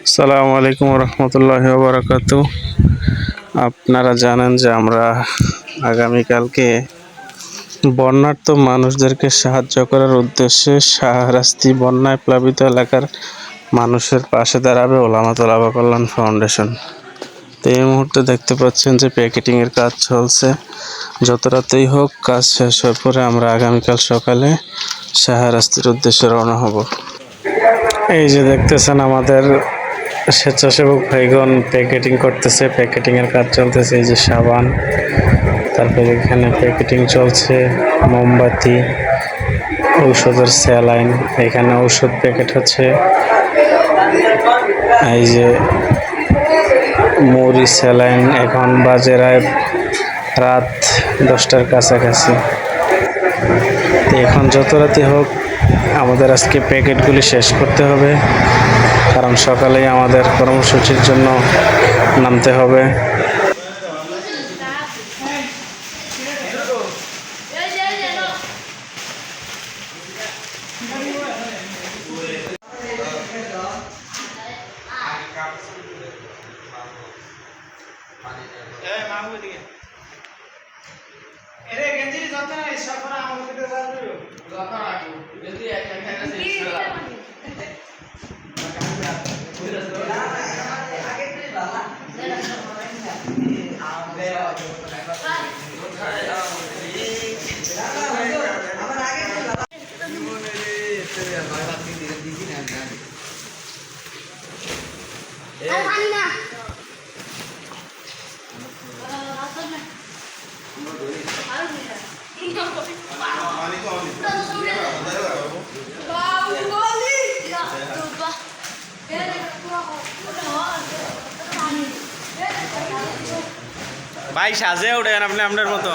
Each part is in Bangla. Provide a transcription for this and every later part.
আসসালামু আলাইকুম রহমতুল্লাহি ওয়া বারাকাতুহু। আপনারা জানেন যে আমরা আগামীকালকে বন্যার্ত মানুষদেরকে সাহায্য করার উদ্দেশ্যে শাহরাস্তি বন্যায় প্লাবিত এলাকার মানুষের পাশে দাঁড়াবে ওলামা তলাবা কল্যাণ ফাউন্ডেশন। তো এই মুহূর্তে দেখতে পাচ্ছেন যে প্যাকেটিংয়ের কাজ চলছে। যত রাতেই হোক কাজ শেষ হওয়ার পরে আমরা আগামীকাল সকালে শাহরাস্তির উদ্দেশ্যে রওনা হব। এই যে দেখতেছেন আমাদের স্বেচ্ছাসেবক ভাইগণ প্যাকেটিং করতেছে, প্যাকেটিংয়ের কাজ চলতেছে। এই যে সাবান, তারপরে এখানে প্যাকেটিং চলছে মোমবাতি, ঔষধের স্যালাইন, এখানে ঔষধ প্যাকেট হচ্ছে। এই যে মুড়ি স্যালাইন, এখন বাজে রাত 10টার কাছাকাছি। তো এখন যত রাতে হোক আমাদের আজকে প্যাকেটগুলি শেষ করতে হবে, কারণ সকালেই আমাদের কর্মসূচির জন্য নামতে হবে। ভাই সাজে উঠেন আপনি আপনার মতো।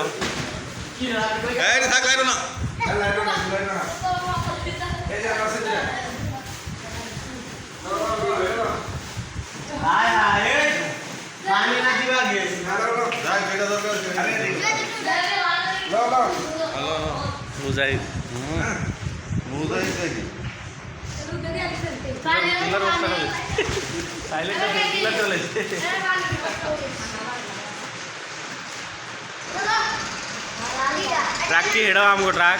ट्रक की हेडो हमको ट्रक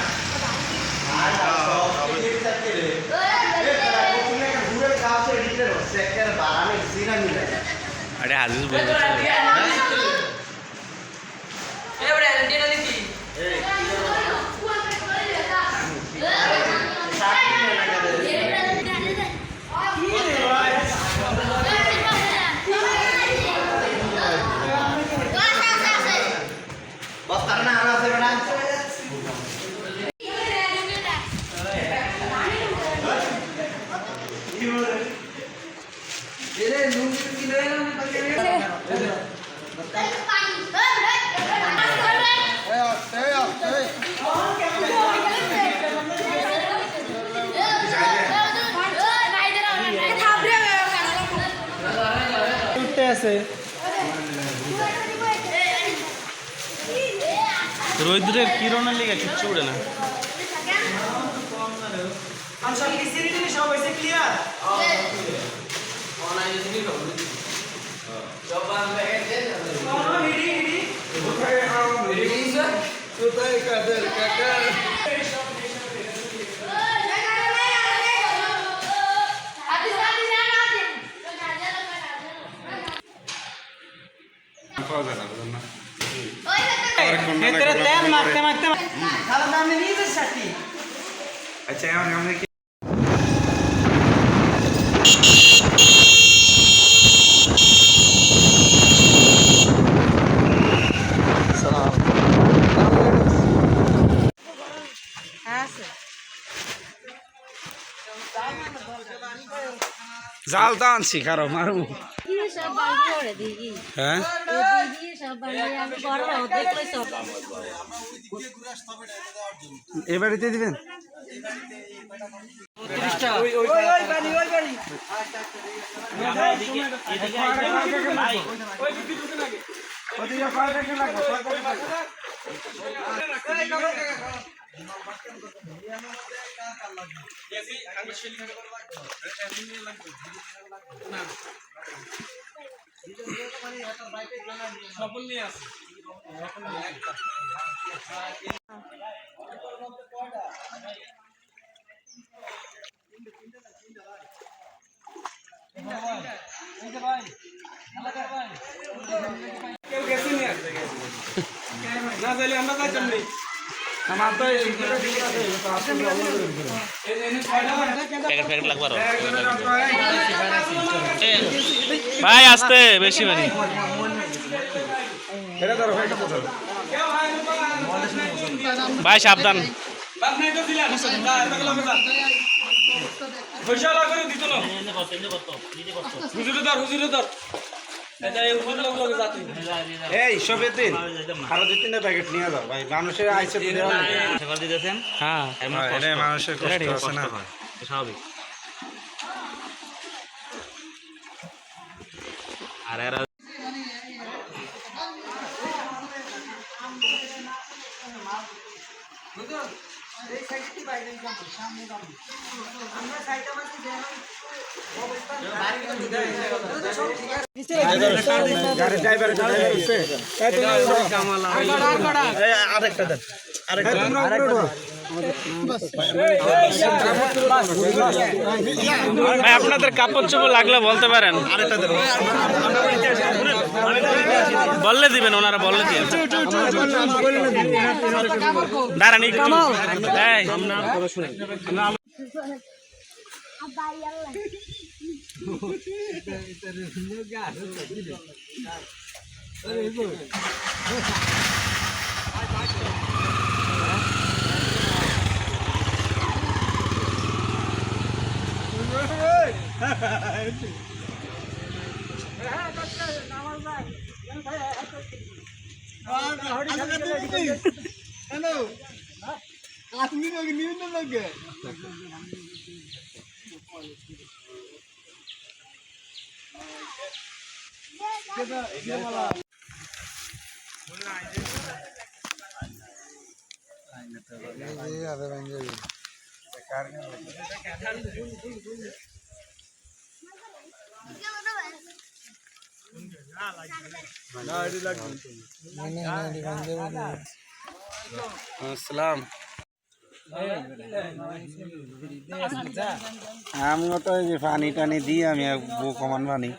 अरे हाजिर बोल রোদ্রের কিরণের লেগে কিচ্ছু উড়ে না। জাল তো আনছি কারো মারু। হ্যাঁ এবারে দিবেন। ভাই আসতে বেশি মানে ভাই সাবধান এই সবের দিন আরো 2-3টা প্যাকেট নিয়ে যাও ভাই মানুষের আইসে দিতেছেন হ্যাঁ মানুষের কষ্ট আছে না স্বাভাবিক আর এরা গাড়ি ড্রাইভার আরেকটা দেন ভাই আপনাদের কাপড় চোপড় লাগলে বলতে পারেন বললে দিবেন ওনারা বললে দিবেন দাঁড়ান একটু এই আসসালাম আমিও তো এই যে পানি টানি দিই আমি কমান পানি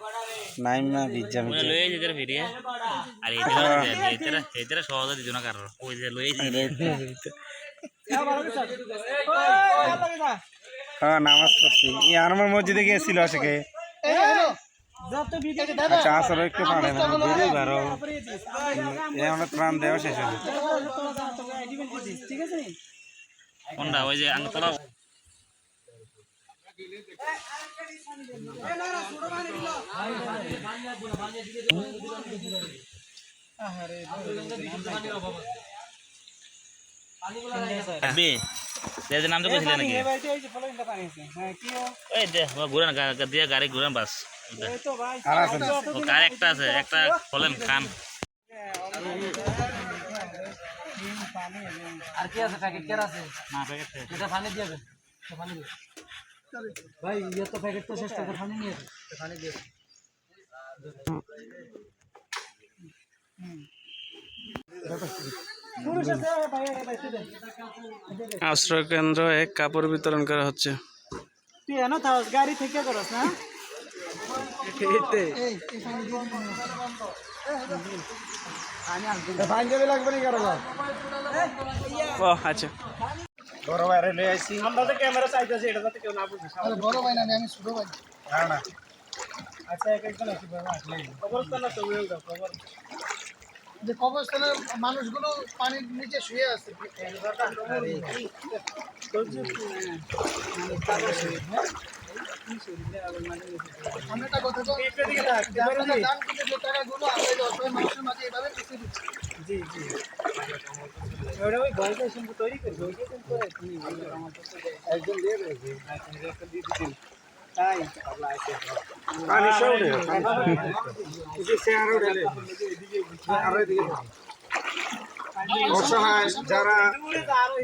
নাইম না ভিজা ভিজা লয়ে যেতে ফিরিয়ে আর এদের সহজে দিত না কারণ ওই যে লয়ে হ্যাঁ নামাজ পড়ছি এই আনমর মসজিদে গিয়েছিল আজকে আচ্ছা আসলে একটু পারে না বেরিয়ে বারো আমরা ত্রাণ দেওয়া শেষ হয়েছে কোনটা ওই যে আঙ্গতলা নাম তো কইছিলেন নাকি ওই দে ঘুরান দিয়ে গাড়ি ঘুরান বাস কার একটা আছে একটা খোলেন খান আর কি আছে প্যাকেট কেন আছে না প্যাকেট এটা পানি দিয়ে দেন পানি দিয়ে ভাই ये तो पैकेट तो शेष कर पानी नहीं है पानी दे আশ্রয় কেন্দ্রে কাপড় বিতরণ করা হচ্ছে তুই এনো থাকস গাড়ি থেকে করস না ও আচ্ছা বড় বাইরে লয়ে আইছি আমরা তো ক্যামেরা চাইতেছি এটা যাতে কেউ না বুঝে বড় ভাই না আমি ছোট ভাই না না আচ্ছা এক একজন আছে বাবা কবরস্থান না তো কবর যে কবরস্থানের মানুষগুলো পানির নিচে শুয়ে আছে আমি একটা কথা তো দান কিন্তু যে টাকাগুলো আমরা এই অসহায় মানুষের মাঝে এভাবে পৌঁছে দিচ্ছি জি জি ওটা ওই গল্পের সঙ্গে তৈরি করবে ওইটা কিন্তু একজন দিয়ে রয়েছে একটা দিয়ে দিচ্ছেন তাই পানি সৌড়ে কিছু শেয়ার উঠে আরো এদিকে অসহায় যারা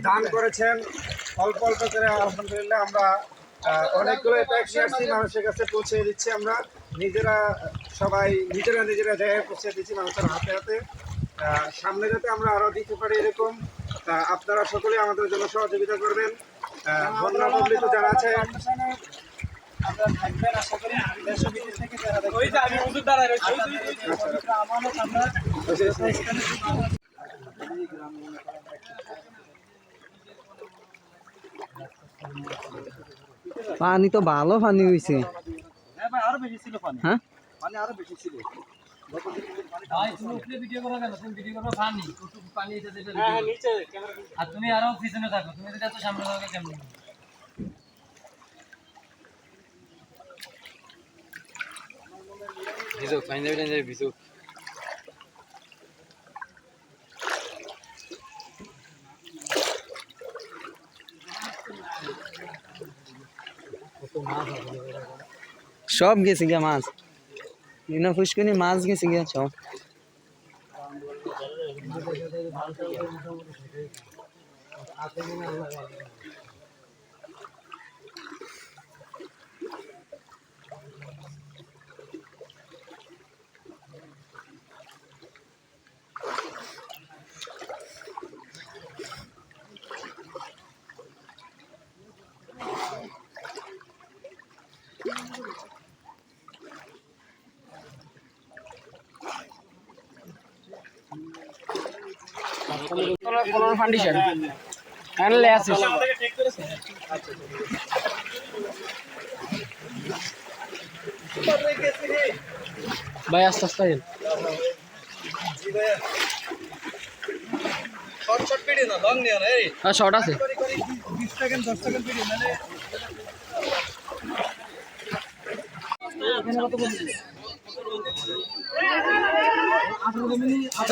দান করেছেন অল্প অল্প করে, আলহামদুলিল্লাহ আমরা অনেকগুলো ট্যাক্সি আসছি, মানুষের কাছে পৌঁছে দিচ্ছি। আমরা নিজেরা সবাই নিজেরা জায়গায় পৌঁছে দিচ্ছি মানুষের হাতে হাতে। সামনে যাতে আমরা আরও দিতে পারি এরকম আপনারা সকলে আমাদের জন্য সহযোগিতা করবেন। বন্যা কবলিত যারা আছে আপনারা থাকবেন আশা করি, দেশ ও বিদেশ থেকে যারা দেখবেন। ওই যে আমি হুজুর দাঁড়ায় রয়েছি, আমানত আমরা পানি তো ভালো পানি হয়েছে। হ্যাঁ ভাই, আরো বেশি ছিল পানি। হ্যাঁ পানি আরো বেশি ছিল। ভাই তুমি উপরে ভিডিও করো কেন? তুমি ভিডিও করো পানি, পানি এটা যেটা। হ্যাঁ নিচে ক্যামেরা। আর তুমি আরো পিছনে থাকো, তুমি যদি এত সামনে থাকো কেমন? ভিজো ফাইনালি ভিজো। সব গেছে গিয়া মাছ, বিনা ফুসকুনি মাছ গেছে গিয়া সব। কোন ফান্ডিশন আনলে আছে ভাই, আস্তে আস্তে শর্ট ভিডিও না, লং নিও না। এই হ্যাঁ শর্ট আছে। 20 সেকেন্ড 10 সেকেন্ড ভিডিও মানে এখানে কত বলছি?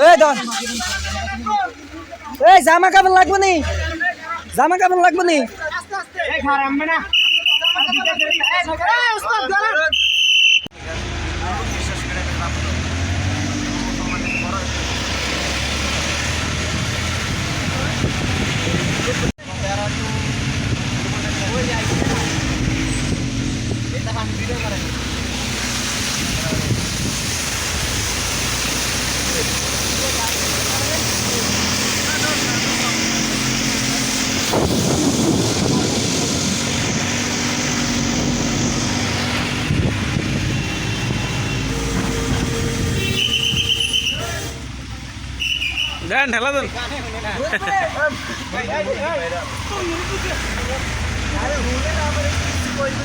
এই দশ, এই জামা কাপড় লাগবে নি, জামা কাপড় লাগবে নি। এই খারাপ না। এই উস্তাদ দাঁড়ান। দেন ঠেলা দেন। আরে হুলে না, আমার কিছু কইবি।